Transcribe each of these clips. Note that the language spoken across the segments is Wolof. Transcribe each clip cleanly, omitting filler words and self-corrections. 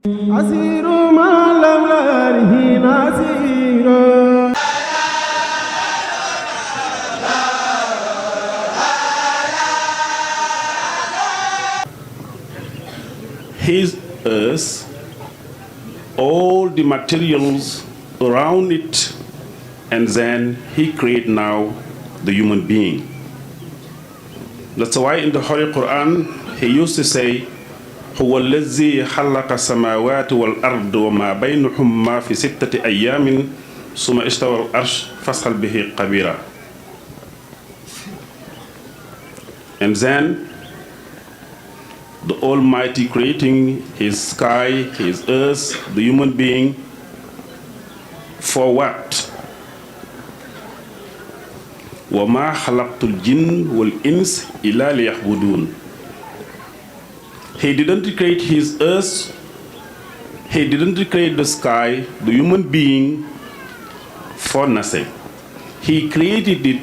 His earth, all the materials around it, and then he create now the human being. That's why in the Holy Quran he used to say, هو الذي خلق السماوات والأرض وما بينهما في 6 أيام ثم استوى العرش فاسأل به خبيرا. And then the Almighty creating his sky, his earth, the human being, for what? وَمَا خَلَقْتُ الْجِنَّ وَالْإِنسَ إِلَّا لِيَعْبُدُونَ. He didn't create his earth, he didn't create the sky, the human being, for nothing. He created it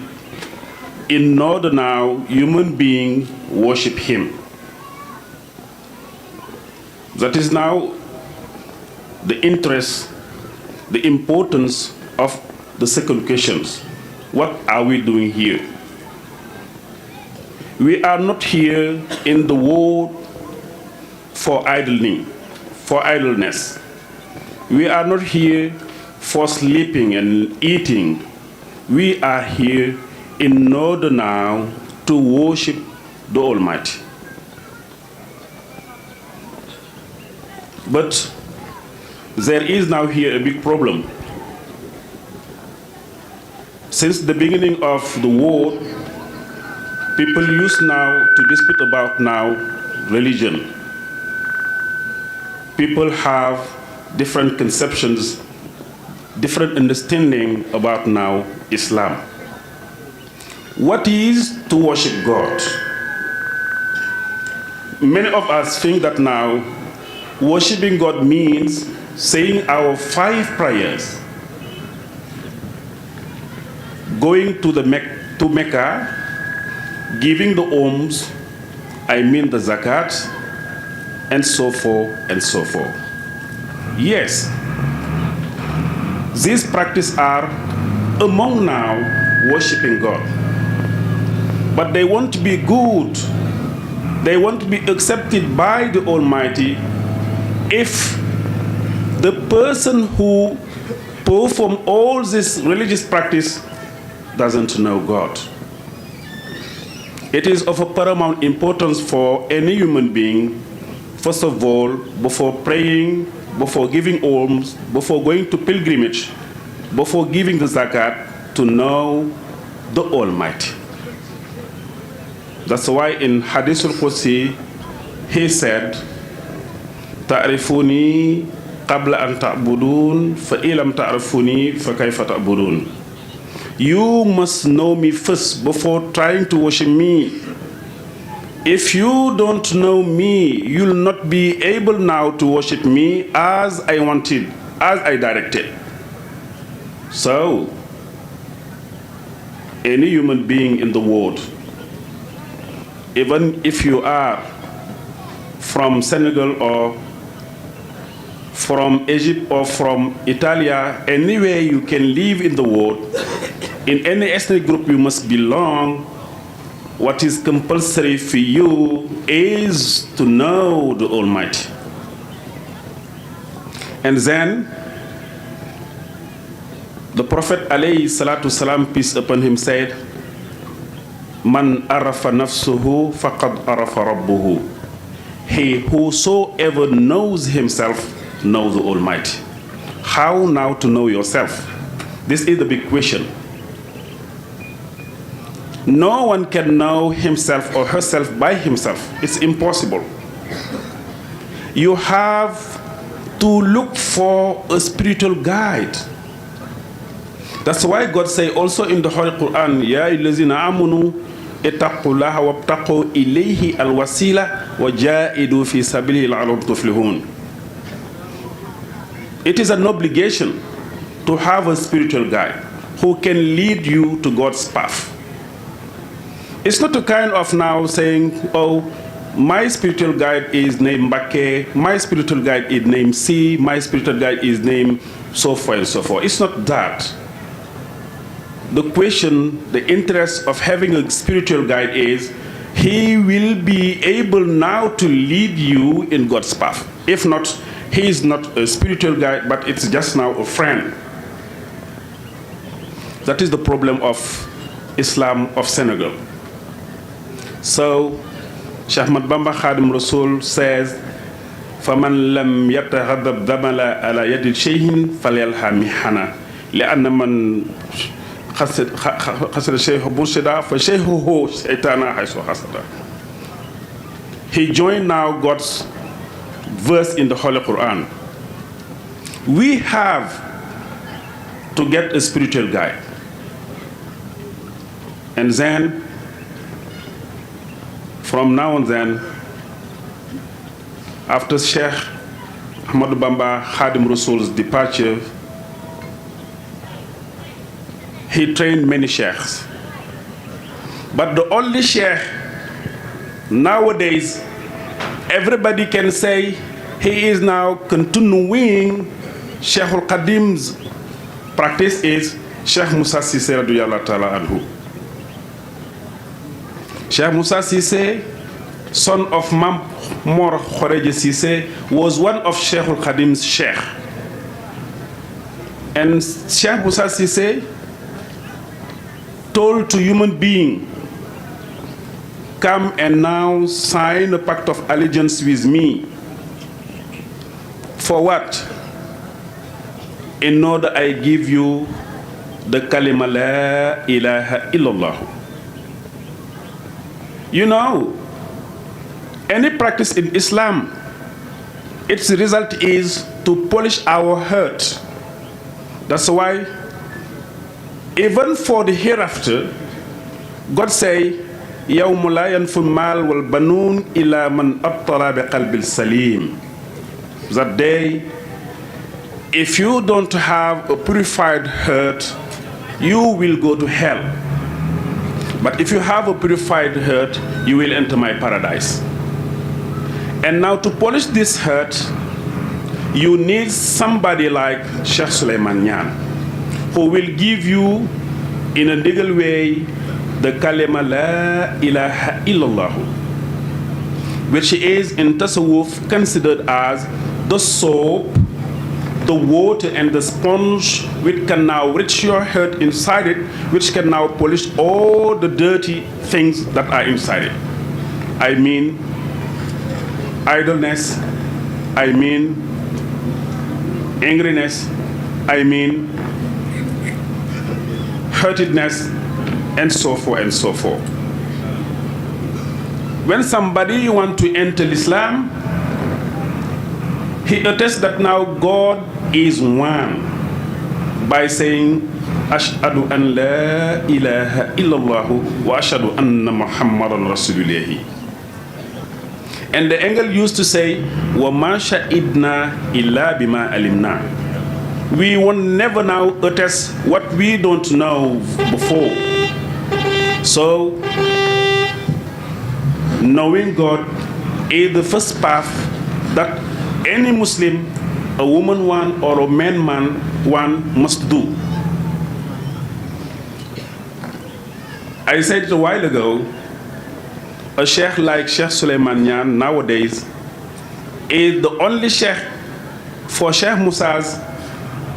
in order now human being worship him. That is now the interest, the importance of the second questions. What are we doing here? We are not here in the world for idleness. We are not here for sleeping and eating. We are here in order now to worship the Almighty. But there is now here a big problem. Since the beginning of the world, people used now to dispute about now religion. People have different conceptions, different understanding about now Islam. What is to worship God? Many of us think that now worshiping God means saying our 5 prayers, going to Mecca, giving the alms, I mean the zakat, and so forth and so forth. Yes, these practices are among now worshiping God. But they want to be good, they want to be accepted by the Almighty if the person who perform all this religious practice doesn't know God. It is of a paramount importance for any human being, first of all, before praying, before giving alms, before going to pilgrimage, before giving the zakat, to know the Almighty. That's why in Hadith al-Qudsi, he said, تعرفوني قبل أن تعبدون فإن لم تعرفوني فكيف تعبدون. You must know me first before trying to worship me. If you don't know me, you'll not be able now to worship me as I wanted, as I directed. So, any human being in the world, even if you are from Senegal or from Egypt or from Italy, anywhere you can live in the world, in any ethnic group you must belong, what is compulsory for you is to know the Almighty. And then the Prophet alayhi salatu salam, peace upon him, said, Man arafa nafsuhu faqad arafa rabbuhu. He whosoever knows himself knows the Almighty. How now to know yourself? This is the big question. No one can know himself or herself by himself. It's impossible. You have to look for a spiritual guide. That's why God say also in the Holy Quran, Ya illazina amanu ittaqullaha wabtaqu ilayhi alwasila wa jahidu fi sabilihi la'allakum tuflihun. It is an obligation to have a spiritual guide who can lead you to God's path. It's not a kind of now saying, oh, My spiritual guide is named Mbake, my spiritual guide is named C, my spiritual guide is named so forth and so forth. It's not that. The question, the interest of having a spiritual guide is he will be able now to lead you in God's path. If not, he is not a spiritual guide, but it's just now a friend. That is the problem of Islam of Senegal. So, Cheikh Ahmad Bamba Khadim Rasul says, فَمَنْ لَمْ يَتَغَضَبْ ذَمَلَ عَلَى يَدِ الشَّيْخِ فَلْيَلْهَا مِحَنَا لِأَنَّ مَنْ خَسَرَ الشَّيْخُ بُرْشِدًا فَشَيْخُهُ شَيْطَانًا حَيْثُ حَسَدًا. He joined now God's verse in the Holy Quran. We have to get a spiritual guide. And then, from now on then, after Sheikh Ahmad Bamba Khadim Rasul's departure, he trained many sheikhs. But the only sheikh nowadays, everybody can say he is now continuing Sheikh al-Qadim's practice is Sheikh Musa Cissé radiyallahu ta'ala anhu. Sheikh Musa Cissé, son of Mam Mor Khoreje Cissé, was one of Sheikh al-Qadim's sheikh. And Sheikh Musa Cissé told to human being, come and now sign a pact of allegiance with me. For what? In order I give you the kalima la ilaha illallah. You know, any practice in Islam, its result is to polish our heart. That's why, even for the hereafter, God say, يَوْمُ لَا يَنْفُ الْمَالُ وَالْبَنُونَ إِلَّا مَنْ أَبْطَلَ بِقَلْبِ السَّلِيمِ. That day, if you don't have a purified heart, you will go to hell. But if you have a purified heart, you will enter my paradise. And now to polish this heart, you need somebody like Sheikh Suleiman Niane, who will give you in a legal way the kalima la ilaha illallah, which is in Tasawwuf considered as the soap, the water and the sponge which can now reach your heart inside it, which can now polish all the dirty things that are inside it. I mean idleness, I mean angriness, I mean hurtedness, and so forth and so forth. When somebody wants to enter Islam, he attests that now God is one by saying, Ashhadu an la ilaha illallah wa ashhadu anna Muhammadan Rasulullah. And the angel used to say, wa ma sha'idna illa bima alimna. We will never now attest what we don't know before. So, knowing God is the first path that any Muslim, a woman one or a man one must do. I said it a while ago, a sheikh like Sheikh Suleiman Niane nowadays is the only sheikh for Sheikh Musa's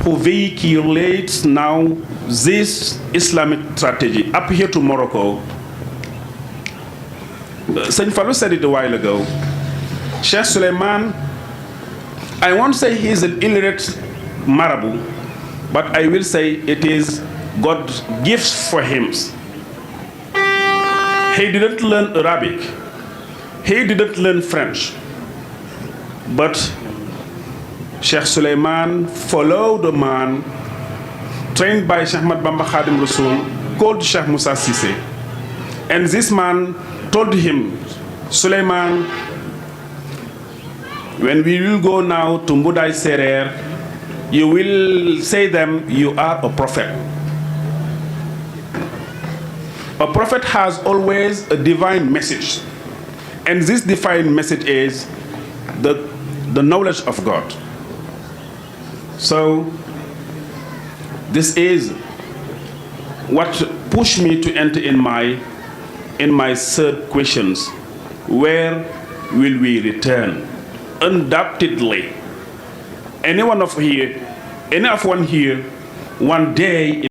who vehiculates now this Islamic strategy. Up here to Morocco, Saint Fallou said it a while ago, Sheikh Suleiman, I won't say he is an illiterate marabout, but I will say it is God's gift for him. He didn't learn Arabic, he didn't learn French, but Sheikh Suleiman followed a man trained by Sheikh Ahmad Bamba Khadim Rasul called Sheikh Musa Cissé. And this man told him, Suleiman, when we will go now to Mboudaye Serrere, you will say them, you are a prophet. A prophet has always a divine message. And this divine message is the knowledge of God. So this is what pushed me to enter in my third questions. Where will we return? Undoubtedly, any of one here, one day